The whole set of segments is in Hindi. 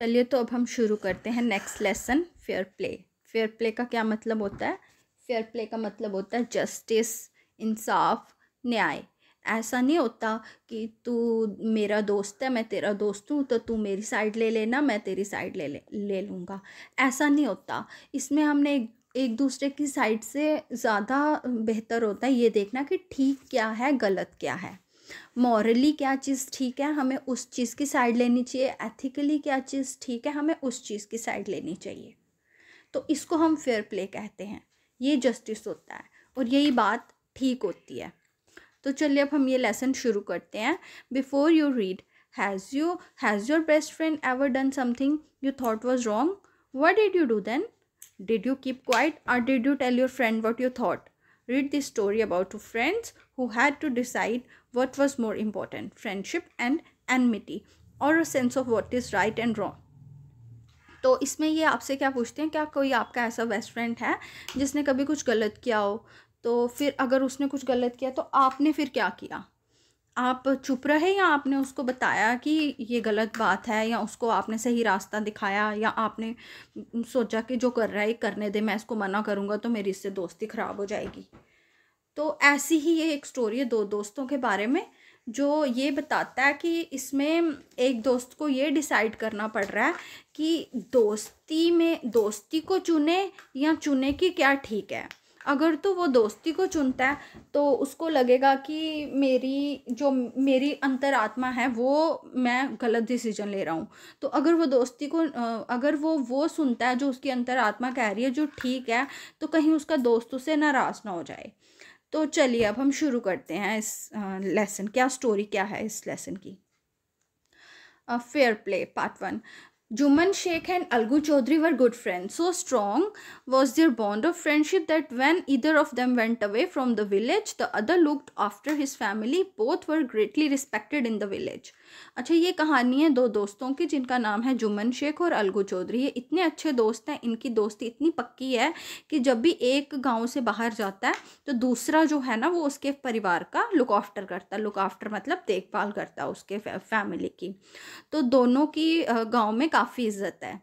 चलिए तो अब हम शुरू करते हैं next lesson, fair play. Fair play का क्या मतलब होता है? फेयर प्ले का मतलब होता है जस्टिस, इंसाफ, न्याय। ऐसा नहीं होता कि तू मेरा दोस्त है, मैं तेरा दोस्त हूँ, तो तू मेरी साइड ले लेना, मैं तेरी साइड ले लूँगा। ऐसा नहीं होता। इसमें हमने एक दूसरे की साइड से ज़्यादा बेहतर होता है ये देखना कि ठीक क्या है, गलत क्या है, मॉरली क्या चीज़ ठीक है, हमें उस चीज़ की साइड लेनी चाहिए, एथिकली क्या चीज़ ठीक है, हमें उस चीज़ की साइड लेनी चाहिए। तो इसको हम फेयर प्ले कहते हैं। ये जस्टिस होता है और यही बात ठीक होती है। तो चलिए अब हम ये लेसन शुरू करते हैं। Before you read, has your best friend ever done something you thought was wrong? What did you do then? Did you keep quiet or did you tell your friend what you thought? Read this story about two friends who had to decide what was more important, friendship and enmity, or a sense of what is right and wrong. तो इसमें ये आपसे क्या पूछते हैं, क्या कोई आपका ऐसा बेस्ट फ्रेंड है जिसने कभी कुछ गलत किया हो? तो फिर अगर उसने कुछ गलत किया तो आपने फिर क्या किया? आप चुप रहे या आपने उसको बताया कि ये गलत बात है, या उसको आपने सही रास्ता दिखाया, या आपने सोचा कि जो कर रहा है करने दे, मैं इसको मना करूँगा तो मेरी इससे दोस्ती ख़राब हो जाएगी। तो ऐसी ही ये एक स्टोरी है दो दोस्तों के बारे में, जो ये बताता है कि इसमें एक दोस्त को ये डिसाइड करना पड़ रहा है कि दोस्ती को चुने या चुने कि क्या ठीक है। अगर तो वो दोस्ती को चुनता है तो उसको लगेगा कि मेरी अंतरात्मा है वो, मैं गलत डिसीजन ले रहा हूँ। तो अगर वो दोस्ती को अगर वो सुनता है जो उसकी अंतरात्मा कह रही है जो ठीक है, तो कहीं उसका दोस्त उससे नाराज़ ना हो जाए। तो चलिए अब हम शुरू करते हैं इस लेसन। क्या स्टोरी क्या है इस लेसन की? Fair play part 1। Juman Sheikh and Algu Chaudhary were good friends. So strong was their bond of friendship that when either of them went away from the village, the other looked after his family. Both were greatly respected in the village. अच्छा, ये कहानी है दो दोस्तों की जिनका नाम है जुम्मन शेख और अलगू चौधरी। ये इतने अच्छे दोस्त हैं, इनकी दोस्ती इतनी पक्की है कि जब भी एक गांव से बाहर जाता है तो दूसरा जो है ना वो उसके परिवार का लुक आफ्टर करता है। लुक आफ्टर मतलब देखभाल करता है उसके फैमिली की। तो दोनों की गांव में काफ़ी इज्जत है।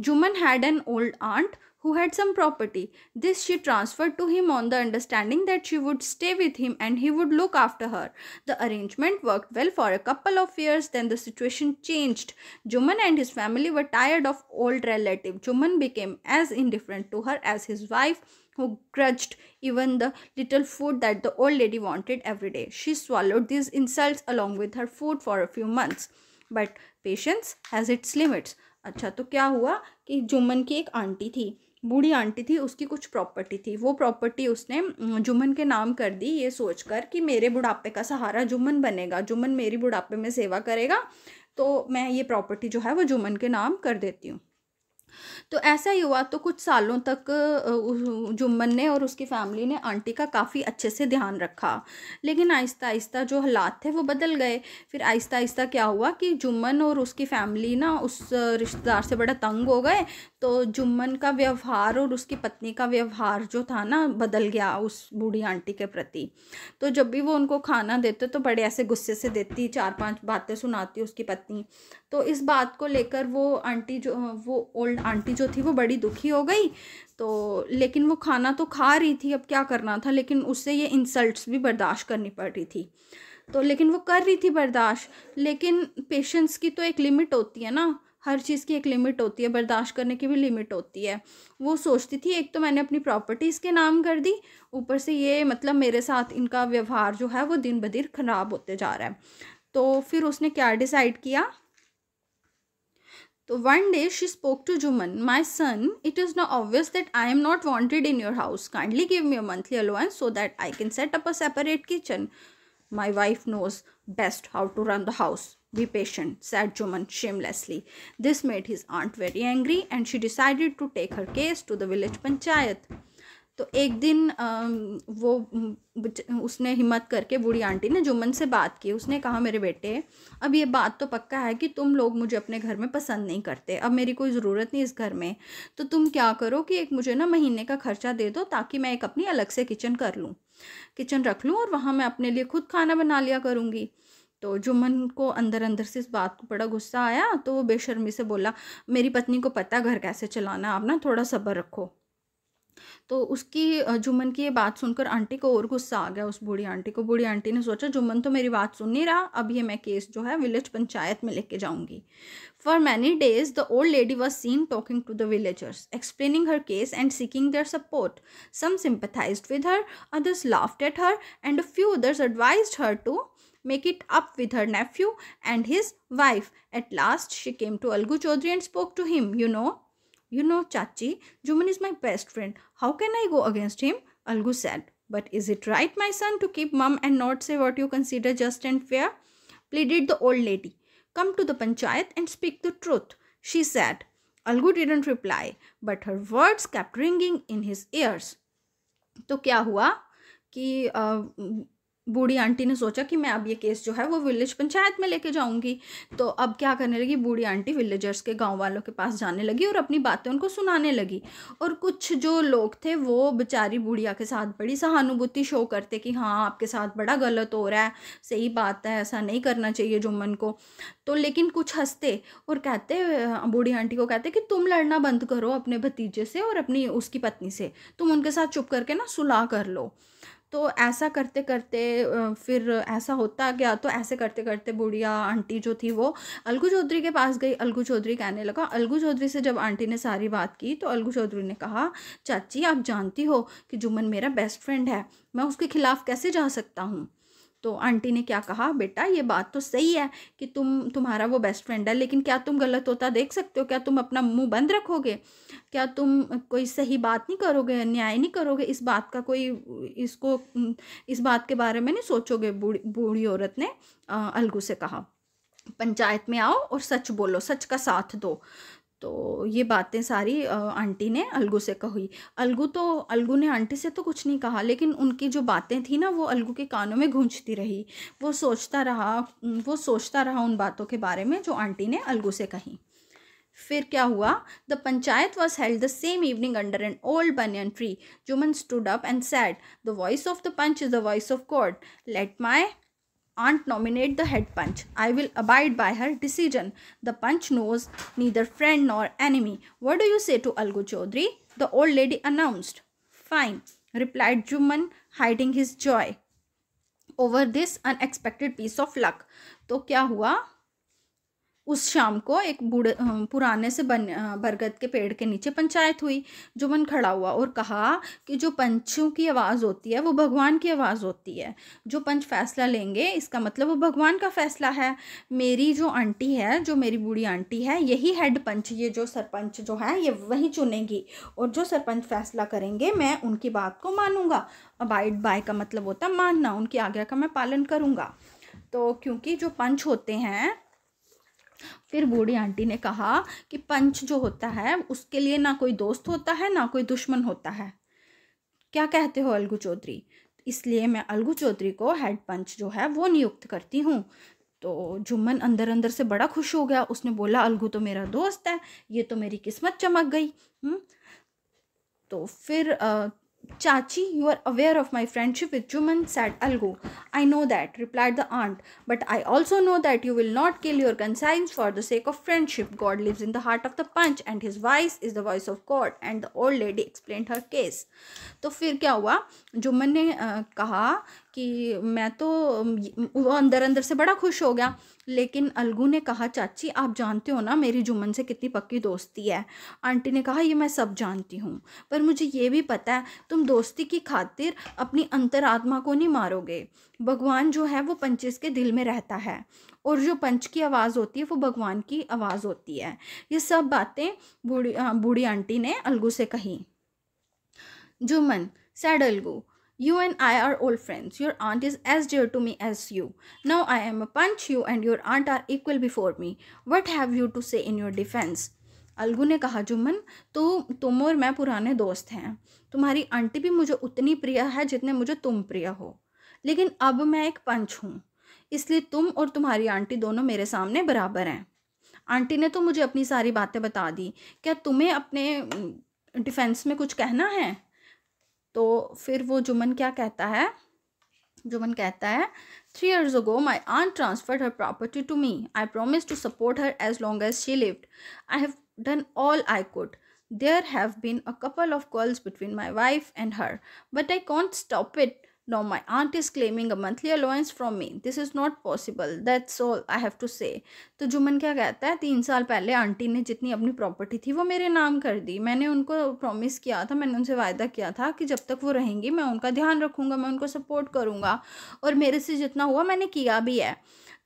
Juman had an old aunt who had some property. This she transferred to him on the understanding that she would stay with him and he would look after her. The arrangement worked well for a couple of years, then the situation changed. Juman and his family were tired of old relative. Juman became as indifferent to her as his wife, who grudged even the little food that the old lady wanted every day. She swallowed these insults along with her food for a few months. But patience has its limits. अच्छा, तो क्या हुआ कि जुम्मन की एक आंटी थी, बूढ़ी आंटी थी, उसकी कुछ प्रॉपर्टी थी। वो प्रॉपर्टी उसने जुम्मन के नाम कर दी ये सोचकर कि मेरे बुढ़ापे का सहारा जुम्मन बनेगा, जुम्मन मेरी बुढ़ापे में सेवा करेगा, तो मैं ये प्रॉपर्टी जो है वो जुम्मन के नाम कर देती हूँ। तो ऐसा ही हुआ। तो कुछ सालों तक जुम्मन ने और उसकी फैमिली ने आंटी का काफ़ी अच्छे से ध्यान रखा, लेकिन आहिस्ता आहिस्ता जो हालात थे वो बदल गए। फिर आहिस्ता आहिस्ता क्या हुआ कि जुम्मन और उसकी फैमिली ना उस रिश्तेदार से बड़ा तंग हो गए। तो जुम्मन का व्यवहार और उसकी पत्नी का व्यवहार जो था ना बदल गया उस बूढ़ी आंटी के प्रति। तो जब भी वो उनको खाना देते तो बड़े ऐसे गुस्से से देती, 4-5 बातें सुनाती उसकी पत्नी। तो इस बात को लेकर वो ओल्ड आंटी जो थी वो बड़ी दुखी हो गई। तो लेकिन वो खाना तो खा रही थी, अब क्या करना था, लेकिन उससे ये इंसल्ट्स भी बर्दाश्त करनी पड़ रही थी। तो लेकिन वो कर रही थी बर्दाश्त, लेकिन पेशेंस की तो एक लिमिट होती है ना, हर चीज़ की एक लिमिट होती है, बर्दाश्त करने की भी लिमिट होती है। वो सोचती थी एक तो मैंने अपनी प्रॉपर्टी इसके नाम कर दी, ऊपर से ये मतलब मेरे साथ इनका व्यवहार जो है वो दिन ब दिन खराब होते जा रहा है। तो फिर उसने क्या डिसाइड किया? So one day she spoke to Juman. My son, it is now obvious that I am not wanted in your house. Kindly give me a monthly allowance so that I can set up a separate kitchen. My wife knows best how to run the house. Be patient, said Juman shamelessly. This made his aunt very angry and she decided to take her case to the village panchayat. तो एक दिन उसने हिम्मत करके बूढ़ी आंटी ने जुम्मन से बात की। उसने कहा मेरे बेटे, अब ये बात तो पक्का है कि तुम लोग मुझे अपने घर में पसंद नहीं करते, अब मेरी कोई ज़रूरत नहीं इस घर में, तो तुम क्या करो कि एक मुझे ना महीने का खर्चा दे दो ताकि मैं एक अपनी अलग से किचन रख लूँ और वहाँ मैं अपने लिए खुद खाना बना लिया करूँगी। तो जुम्मन को अंदर अंदर से इस बात को बड़ा गुस्सा आया, तो वो बेशर्मी से बोला, मेरी पत्नी को पता घर कैसे चलाना, आप ना थोड़ा सब्र रखो। तो उसकी जुम्मन की ये बात सुनकर आंटी को और गुस्सा आ गया, उस बूढ़ी आंटी को। बूढ़ी आंटी ने सोचा जुम्मन तो मेरी बात सुन नहीं रहा, अब ये मैं केस जो है विलेज पंचायत में लेके जाऊंगी। For many days, the old lady was seen talking to the villagers, explaining her case and seeking their support. Some sympathized with her, others laughed at her, and a few others advised her to make it up with her nephew and his wife. At last, she came to Algu Chaudhary and spoke to him. Chachi, Juman is my best friend. How can I go against him? Algu said. But is it right, my son, to keep mum and not say what you consider just and fair? Pleaded the old lady. Come to the panchayat and speak the truth, she said. Algu didn't reply, but her words kept ringing in his ears. तो क्या हुआ कि बूढ़ी आंटी ने सोचा कि मैं अब ये केस जो है वो विलेज पंचायत में लेके जाऊंगी। तो अब क्या करने लगी, बूढ़ी आंटी विलेजर्स के गांव वालों के पास जाने लगी और अपनी बातें उनको सुनाने लगी। और कुछ जो लोग थे वो बेचारी बुढ़िया के साथ बड़ी सहानुभूति शो करते कि हाँ आपके साथ बड़ा गलत हो रहा है, सही बात है, ऐसा नहीं करना चाहिए जुम्मन को। तो लेकिन कुछ हंसते और कहते, बूढ़ी आंटी को कहते कि तुम लड़ना बंद करो अपने भतीजे से और अपनी उसकी पत्नी से, तुम उनके साथ चुप करके ना सुलह कर लो। तो ऐसा करते करते फिर ऐसा होता गया। तो ऐसे करते करते बुढ़िया आंटी जो थी वो अलगू चौधरी के पास गई। अलगू चौधरी कहने लगा, अलगू चौधरी से जब आंटी ने सारी बात की तो अलगू चौधरी ने कहा, चाची आप जानती हो कि जुम्मन मेरा बेस्ट फ्रेंड है, मैं उसके खिलाफ कैसे जा सकता हूँ। तो आंटी ने क्या कहा, बेटा ये बात तो सही है कि तुम्हारा वो बेस्ट फ्रेंड है, लेकिन क्या तुम गलत होता देख सकते हो? क्या तुम अपना मुंह बंद रखोगे? क्या तुम कोई सही बात नहीं करोगे, न्याय नहीं करोगे? इस बात का कोई इस बात के बारे में नहीं सोचोगे? बूढ़ी औरत ने अलगू से कहा, पंचायत में आओ और सच बोलो, सच का साथ दो। तो ये बातें सारी आंटी ने अलगू से कही। अलगू ने आंटी से तो कुछ नहीं कहा, लेकिन उनकी जो बातें थी ना वो अलगू के कानों में गूंजती रही। वो सोचता रहा उन बातों के बारे में जो आंटी ने अलगू से कही। फिर क्या हुआ, the panchayat was held the same evening under an old banyan tree. Jumman stood up and said, the voice of the panch is the voice of God. Let my aunt nominate the head punch. I will abide by her decision. The punch knows neither friend nor enemy. What do you say to Algu Chaudhary? The old lady announced. Fine, replied Juman, hiding his joy over this unexpected piece of luck. तो क्या हुआ, उस शाम को एक पुराने से बरगद के पेड़ के नीचे पंचायत हुई. जुमन खड़ा हुआ और कहा कि जो पंचों की आवाज़ होती है वो भगवान की आवाज़ होती है. जो पंच फैसला लेंगे इसका मतलब वो भगवान का फैसला है. मेरी जो आंटी है, जो मेरी बूढ़ी आंटी है, यही हेड पंच, ये जो सरपंच जो है ये वही चुनेगी और जो सरपंच फैसला करेंगे मैं उनकी बात को मानूंगा. अबाइड बाय का मतलब होता है मानना, उनकी आज्ञा का मैं पालन करूँगा. तो क्योंकि जो पंच होते हैं, फिर बूढ़ी आंटी ने कहा कि पंच जो होता है उसके लिए ना कोई दोस्त होता है ना कोई दुश्मन होता है. क्या कहते हो अलगू चौधरी? इसलिए मैं अलगू चौधरी को हेड पंच जो है वो नियुक्त करती हूँ. तो जुम्मन अंदर अंदर से बड़ा खुश हो गया. उसने बोला, अलगू तो मेरा दोस्त है, ये तो मेरी किस्मत चमक गई. तो फिर Chachi, you are aware of my friendship with Juman, said Algu. I know that, replied the aunt, but I also know that you will not kill your conscience for the sake of friendship. God lives in the heart of the punch and his voice is the voice of God. And the old lady explained her case. तो फिर क्या हुआ, जुम्मन ने कहा कि मैं तो, वो अंदर अंदर से बड़ा खुश हो गया. लेकिन अलगू ने कहा, चाची आप जानते हो ना मेरी जुम्मन से कितनी पक्की दोस्ती है. आंटी ने कहा, ये मैं सब जानती हूँ, पर मुझे ये भी पता है तुम दोस्ती की खातिर अपनी अंतरात्मा को नहीं मारोगे. भगवान जो है वो पंचिस के दिल में रहता है और जो पंच की आवाज़ होती है वो भगवान की आवाज़ होती है. ये सब बातें बूढ़ी आंटी ने अलगू से कही. Jumman, said Algu, you and I are old friends. Your aunt is as dear to me as you. Now I am a punch. You and your aunt are equal before me. What have you to say in your defense? Algu ने कहा, जुम्मन तुम और मैं पुराने दोस्त हैं. तुम्हारी आंटी भी मुझे उतनी प्रिय है जितने मुझे तुम प्रिय हो. लेकिन अब मैं एक पंच हूँ, इसलिए तुम और तुम्हारी आंटी दोनों मेरे सामने बराबर हैं. आंटी ने तो मुझे अपनी सारी बातें बता दी. क्या तुम्हें अपने डिफेंस में कुछ कहना है? तो फिर वो जुम्मन क्या कहता है, जुमन कहता है 3 years ago my aunt transferred her property to me. I promised to support her as long as she lived. I have done all I could. There have been a couple of quarrels between my wife and her, but I can't stop it. Now my aunt is claiming a monthly allowance from me. This is not possible. That's all I have to say. तो जुमन क्या कहता है, 3 साल पहले आंटी ने जितनी अपनी प्रॉपर्टी थी वो मेरे नाम कर दी. मैंने उनको प्रॉमिस किया था, मैंने उनसे वायदा किया था कि जब तक वो रहेंगी मैं उनका ध्यान रखूँगा, मैं उनको सपोर्ट करूँगा, और मेरे से जितना हुआ मैंने किया भी है.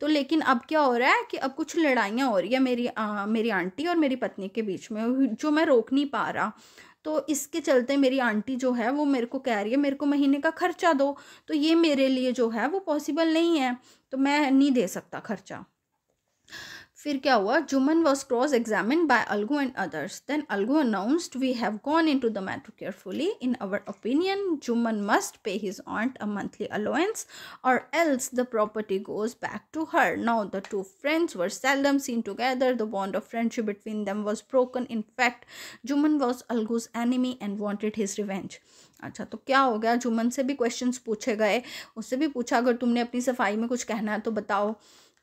तो लेकिन अब क्या हो रहा है कि अब कुछ लड़ाइयाँ हो रही है मेरी आंटी और मेरी पत्नी के बीच में, जो मैं रोक नहीं पा रहा. तो इसके चलते मेरी आंटी जो है वो मेरे को कह रही है मेरे को महीने का खर्चा दो. तो ये मेरे लिए जो है वो पॉसिबल नहीं है, तो मैं नहीं दे सकता खर्चा. फिर क्या हुआ, Jumman was cross examine by Algu and others. Then Algu announced we have gone into the matter carefully. In our opinion Jumman must pay his aunt a monthly allowance or else the property goes back to her. Now the two friends were seldom seen together. The bond of friendship between them was broken. In fact, Juman was अलगू's enemy and wanted his revenge. अच्छा, तो क्या हो गया, जुमन से भी क्वेश्चंस पूछे गए, उससे भी पूछा अगर तुमने अपनी सफाई में कुछ कहना है तो बताओ.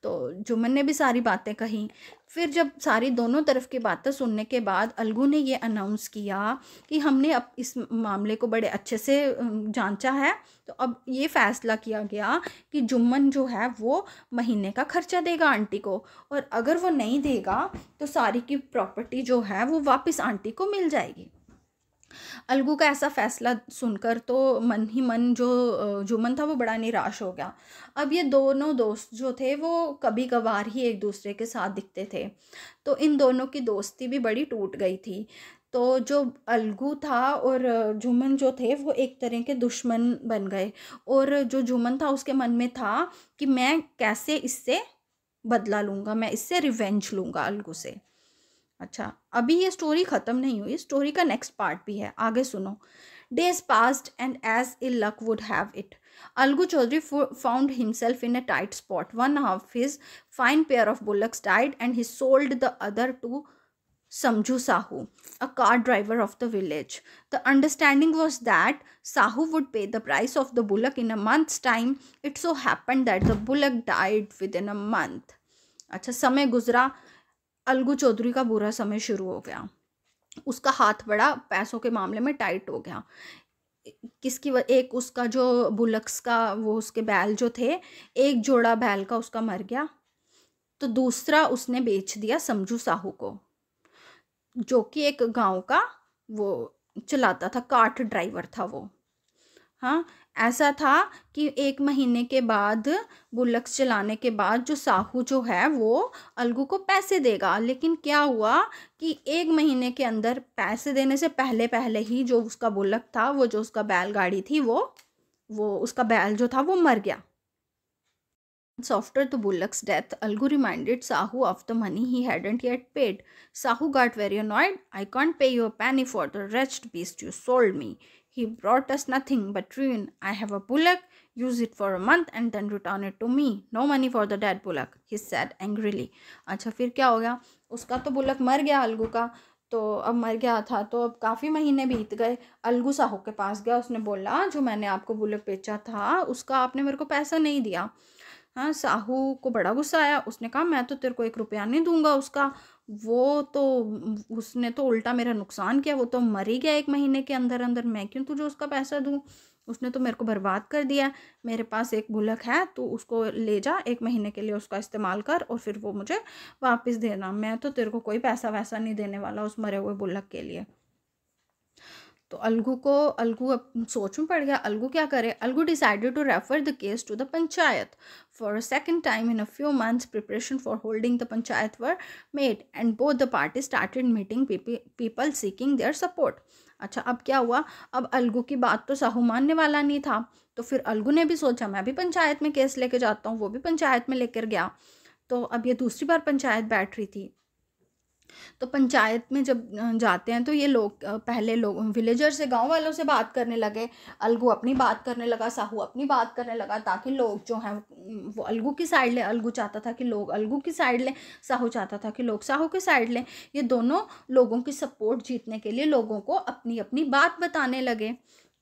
तो जुमन ने भी सारी बातें कही. फिर जब सारी दोनों तरफ की बातें सुनने के बाद अलगू ने ये अनाउंस किया कि हमने अब इस मामले को बड़े अच्छे से जांचा है, तो अब ये फैसला किया गया कि जुम्मन जो है वो महीने का खर्चा देगा आंटी को, और अगर वो नहीं देगा तो सारी की प्रॉपर्टी जो है वो वापस आंटी को मिल जाएगी. अलगू का ऐसा फैसला सुनकर तो मन ही मन जो जुमन था वो बड़ा निराश हो गया. अब ये दोनों दोस्त जो थे वो कभी कभार ही एक दूसरे के साथ दिखते थे, तो इन दोनों की दोस्ती भी बड़ी टूट गई थी. तो जो अलगू था और जुमन जो थे वो एक तरह के दुश्मन बन गए, और जो जुमन था उसके मन में था कि मैं कैसे इससे बदला लूँगा, मैं इससे रिवेंज लूँगा अलगू से. अच्छा, अभी ये स्टोरी ख़त्म नहीं हुई, स्टोरी का नेक्स्ट पार्ट भी है, आगे सुनो. Days passed and as ill luck would have it, Algu Chaudhary found himself in a tight spot. One of his fine pair of bullocks died and he sold the other to Samju Sahu, a car driver of the village. The understanding was that Sahu would pay the price of the bullock in a month's time. It so happened that the bullock died within a month. अच्छा, समय गुजरा, अलगू चौधरी का बुरा समय शुरू हो गया. उसका हाथ बड़ा पैसों के मामले में टाइट हो गया. एक उसका जो बुलक्स का वो उसके बैल जो थे, एक जोड़ा बैल का उसका मर गया, तो दूसरा उसने बेच दिया समझू साहू को, जो कि एक गांव का वो चलाता था, कार्ट ड्राइवर था वो. हाँ, ऐसा था कि 1 महीने के बाद बुलक्स चलाने के बाद जो साहू जो है वो अलगू को पैसे देगा. लेकिन क्या हुआ कि 1 महीने के अंदर पैसे देने से पहले पहले ही जो उसका बुलक था, वो जो उसका बैलगाड़ी थी, वो उसका बैल जो था वो मर गया. After the bullock's death, Algu reminded Sahu of the money he hadn't yet paid. Sahu got very annoyed. I can't pay you a penny for the wretched beast you sold me. He brought us nothing but ruin. I have a bullock. Use it for a month and then return it to me. No money for the dead bullock, he said angrily. अच्छा, फिर क्या हो गया, उसका तो बुलक मर गया अलगू का, तो अब मर गया था तो अब काफ़ी महीने बीत गए. अलगू साहू के पास गया, उसने बोला जो मैंने आपको बुलक बेचा था उसका आपने मेरे को पैसा नहीं दिया. हाँ, साहू को बड़ा गुस्सा आया. उसने कहा मैं तो तेरे को 1 रुपया नहीं दूंगा उसका, वो तो उसने तो उल्टा मेरा नुकसान किया, वो तो मर ही गया 1 महीने के अंदर अंदर, मैं क्यों तुझे उसका पैसा दूं, उसने तो मेरे को बर्बाद कर दिया. मेरे पास एक बुलक है, तो उसको ले जा, 1 महीने के लिए उसका इस्तेमाल कर और फिर वो मुझे वापस देना. मैं तो तेरे को कोई पैसा वैसा नहीं देने वाला उस मरे हुए बुलक के लिए. तो अलगू अब सोच में पड़ गया, अलगू क्या करे. Algu decided to refer the case to the panchayat. For a second time in a few months preparation for holding the panchayat were made and both the party started meeting people seeking their support. अच्छा, अब क्या हुआ, अब अलगू की बात तो साहू मानने वाला नहीं था, तो फिर अलगू ने भी सोचा मैं भी पंचायत में केस लेके जाता हूँ. वो भी पंचायत में लेकर गया. तो अब ये दूसरी बार पंचायत बैठ रही थी. तो पंचायत में जब जाते हैं तो ये लोग पहले लोग विलेजर से, गांव वालों से बात करने लगे. अलगू अपनी बात करने लगा, साहू अपनी बात करने लगा, ताकि लोग जो हैं वो अलगू की साइड लें. अलगू चाहता था कि लोग अलगू की साइड लें, साहू चाहता था कि लोग साहू की साइड लें. ये दोनों लोगों की सपोर्ट जीतने के लिए लोगों को अपनी अपनी बात बताने लगे.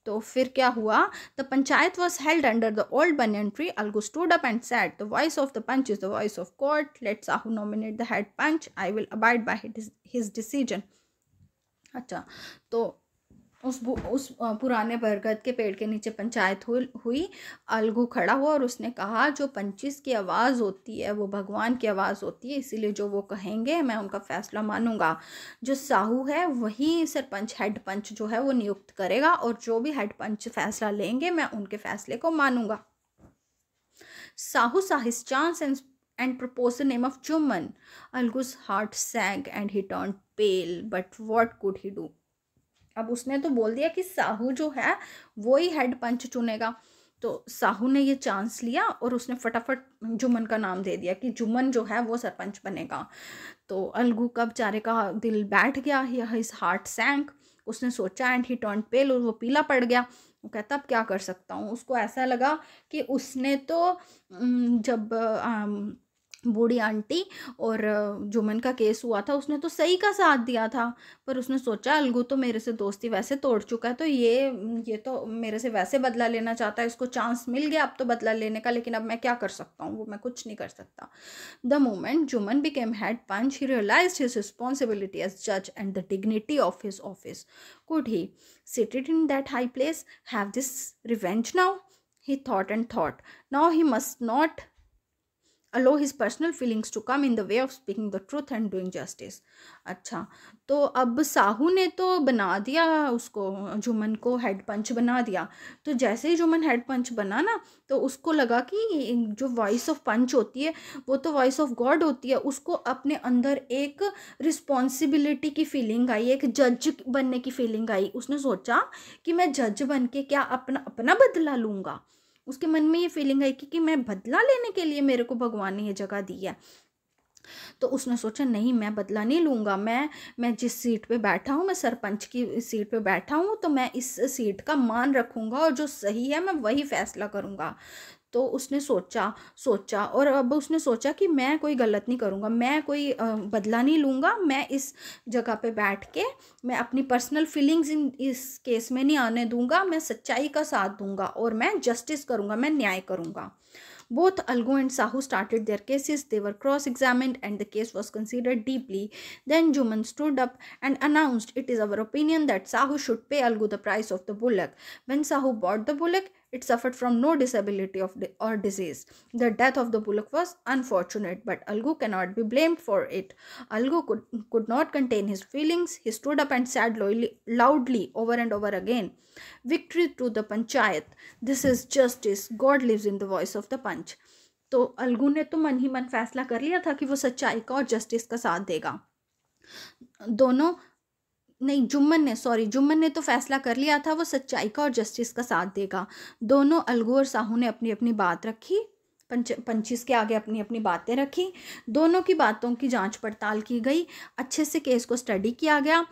तो फिर क्या हुआ? The panchayat was held under the old banyan tree. Algu stood up and said, the voice of the panch is the voice of court. Let Sahu nominate the head panch. I will abide by his decision. अच्छा, तो उस पुराने बरगद के पेड़ के नीचे पंचायत हुई. अलगू खड़ा हुआ और उसने कहा, जो पंचिस की आवाज़ होती है वो भगवान की आवाज़ होती है, इसीलिए जो वो कहेंगे मैं उनका फैसला मानूंगा. जो साहू है वही सरपंच हेड पंच जो है वो नियुक्त करेगा, और जो भी हेड पंच फैसला लेंगे मैं उनके फैसले को मानूंगा. Sahu saw his chance and proposed the name of Juman. Algu's heart sank and he turned pale, but what could he do? अब उसने तो बोल दिया कि साहू जो है वो ही हेड पंच चुनेगा. तो साहू ने ये चांस लिया और उसने फटाफट जुमन का नाम दे दिया कि जुमन जो है वो सरपंच बनेगा. तो अलगू का बेचारे का दिल बैठ गया, हिज हार्ट सैंक. उसने सोचा एंड ही टर्न पेल, और वो पीला पड़ गया. वो कहता अब क्या कर सकता हूँ. उसको ऐसा लगा कि उसने तो जब बूढ़ी आंटी और जुमन का केस हुआ था उसने तो सही का साथ दिया था, पर उसने सोचा अलगू तो मेरे से दोस्ती वैसे तोड़ चुका है, तो ये तो मेरे से वैसे बदला लेना चाहता है. इसको चांस मिल गया अब तो बदला लेने का, लेकिन अब मैं क्या कर सकता हूँ, वो मैं कुछ नहीं कर सकता. The moment Jumman became head panch he realised his responsibility as जज and the dignity of his office. Could he seated in that high place have this revenge now? He thought and thought. Now he must not allow his personal feelings to come in the way of speaking the truth and doing justice. अच्छा, तो अब साहू ने तो बना दिया उसको, जुमन को हेड पंच बना दिया. तो जैसे ही जुमन हेड पंच बना ना, तो उसको लगा कि जो वॉइस ऑफ पंच होती है वो तो वॉइस ऑफ गॉड होती है. उसको अपने अंदर एक रिस्पॉन्सिबिलिटी की फीलिंग आई, एक जज बनने की फीलिंग आई. उसने सोचा कि मैं जज बन के क्या अपना बदला लूँगा. उसके मन में ये फीलिंग आई कि मैं बदला लेने के लिए मेरे को भगवान ने ये जगह दी है. तो उसने सोचा नहीं, मैं बदला नहीं लूँगा. मैं जिस सीट पे बैठा हूँ, मैं सरपंच की सीट पे बैठा हूँ, तो मैं इस सीट का मान रखूँगा और जो सही है मैं वही फैसला करूँगा. तो उसने सोचा और अब उसने सोचा कि मैं कोई गलत नहीं करूँगा, मैं कोई बदला नहीं लूँगा. मैं इस जगह पे बैठ के मैं अपनी पर्सनल फीलिंग्स इस केस में नहीं आने दूँगा. मैं सच्चाई का साथ दूँगा और मैं जस्टिस करूँगा, मैं न्याय करूँगा. Both Algu and Sahu started their cases. They were cross-examined and the case was considered deeply. Then Juman stood up and announced, "It is our opinion that Sahu should pay Algu the price of the bullock." When Sahu bought the bullock, it suffered from no disability or disease. The death of the bullock was unfortunate, but Algu cannot be blamed for it. Algu could not contain his feelings. He stood up and said loudly over and over again, "Victory to the panchayat. This is justice. God lives in the voice of the punch." तो अलगू ने तो मन ही मन फैसला कर लिया था कि वो सच्चाई का और जस्टिस का साथ देगा. दोनों नहीं, जुम्मन ने तो फैसला कर लिया था वो सच्चाई का और जस्टिस का साथ देगा. दोनों अलगू और साहू ने अपनी अपनी बात रखी, पंचिस के आगे अपनी अपनी बातें रखी. दोनों की बातों की जांच पड़ताल की गई, अच्छे से केस को स्टडी किया गया.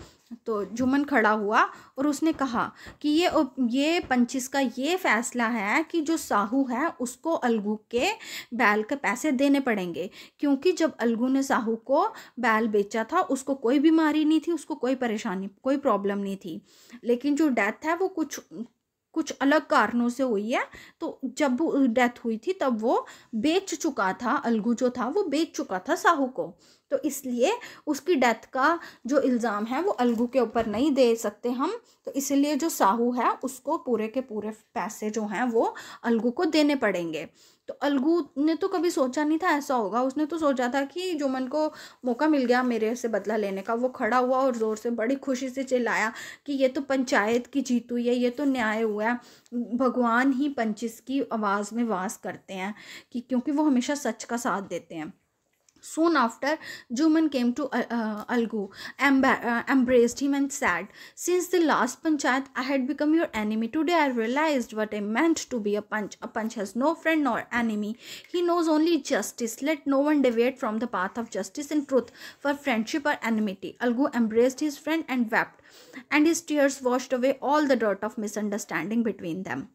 तो जुमन खड़ा हुआ और उसने कहा कि ये पंचिस का ये फैसला है कि जो साहू है उसको अलगू के बैल के पैसे देने पड़ेंगे, क्योंकि जब अलगू ने साहू को बैल बेचा था उसको कोई बीमारी नहीं थी, उसको कोई परेशानी कोई प्रॉब्लम नहीं थी. लेकिन जो डेथ है वो कुछ अलग कारणों से हुई है. तो जब डेथ हुई थी तब वो बेच चुका था, अलगू जो था वो बेच चुका था साहू को. तो इसलिए उसकी डेथ का जो इल्ज़ाम है वो अलगू के ऊपर नहीं दे सकते हम. तो इसलिए जो साहू है उसको पूरे के पूरे पैसे जो हैं वो अलगू को देने पड़ेंगे. तो अलगू ने तो कभी सोचा नहीं था ऐसा होगा. उसने तो सोचा था कि जुमन को मौका मिल गया मेरे से बदला लेने का. वो खड़ा हुआ और ज़ोर से बड़ी खुशी से चिल्लाया कि ये तो पंचायत की जीत हुई है, ये तो न्याय हुआ है. भगवान ही पंचिस की आवाज़ में वास करते हैं कि क्योंकि वो हमेशा सच का साथ देते हैं. Soon after, Juman came to Algu, embraced him and said, "Since the last panchayat, I had become your enemy. Today I realized what I meant to be a punch. A punch has no friend nor enemy. He knows only justice. Let no one deviate from the path of justice and truth for friendship or enmity." Algu embraced his friend and wept, and his tears washed away all the dirt of misunderstanding between them.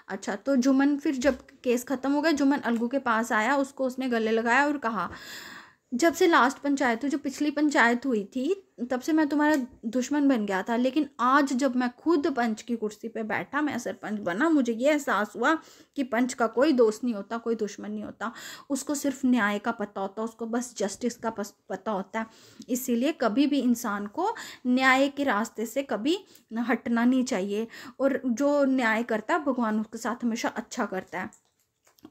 अच्छा, तो जुमन फिर जब केस ख़त्म हो गया, जुमन अलगू के पास आया, उसको उसने गले लगाया और कहा, जब से लास्ट पंचायत हुई, जो पिछली पंचायत हुई थी, तब से मैं तुम्हारा दुश्मन बन गया था। लेकिन आज जब मैं खुद पंच की कुर्सी पे बैठा, मैं सरपंच बना, मुझे ये एहसास हुआ कि पंच का कोई दोस्त नहीं होता, कोई दुश्मन नहीं होता, उसको सिर्फ न्याय का पता होता, उसको बस जस्टिस का पता होता है। इसीलिए कभी भी इंसान को न्याय के रास्ते से कभी हटना नहीं चाहिए, और जो न्याय करता है भगवान उसके साथ हमेशा अच्छा करता है।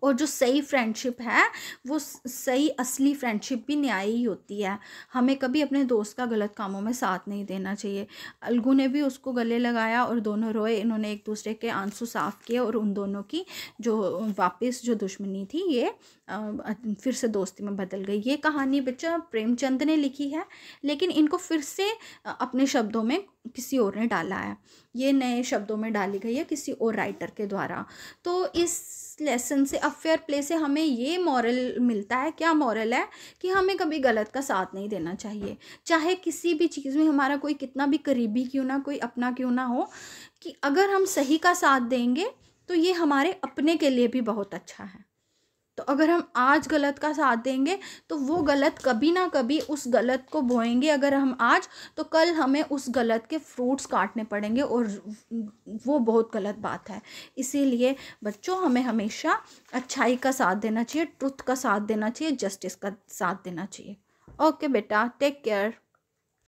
और जो सही फ्रेंडशिप है, वो सही असली फ्रेंडशिप भी न्याय ही होती है। हमें कभी अपने दोस्त का गलत कामों में साथ नहीं देना चाहिए। अलगू ने भी उसको गले लगाया और दोनों रोए, इन्होंने एक दूसरे के आंसू साफ किए, और उन दोनों की जो वापस जो दुश्मनी थी ये फिर से दोस्ती में बदल गई। ये कहानी बच्चा प्रेमचंद ने लिखी है, लेकिन इनको फिर से अपने शब्दों में किसी और ने डाला है, ये नए शब्दों में डाली गई है किसी और राइटर के द्वारा। तो इस लेसन से, अब फेयर प्ले से हमें ये मॉरल मिलता है, क्या मॉरल है, कि हमें कभी गलत का साथ नहीं देना चाहिए, चाहे किसी भी चीज़ में हमारा कोई कितना भी करीबी क्यों ना, कोई अपना क्यों ना हो, कि अगर हम सही का साथ देंगे तो ये हमारे अपने के लिए भी बहुत अच्छा है। तो अगर हम आज गलत का साथ देंगे तो वो गलत कभी ना कभी, उस गलत को बोएंगे अगर हम आज, तो कल हमें उस गलत के फ्रूट्स काटने पड़ेंगे, और वो बहुत गलत बात है। इसीलिए बच्चों, हमें हमेशा अच्छाई का साथ देना चाहिए, ट्रुथ का साथ देना चाहिए, जस्टिस का साथ देना चाहिए। ओके बेटा, टेक केयर।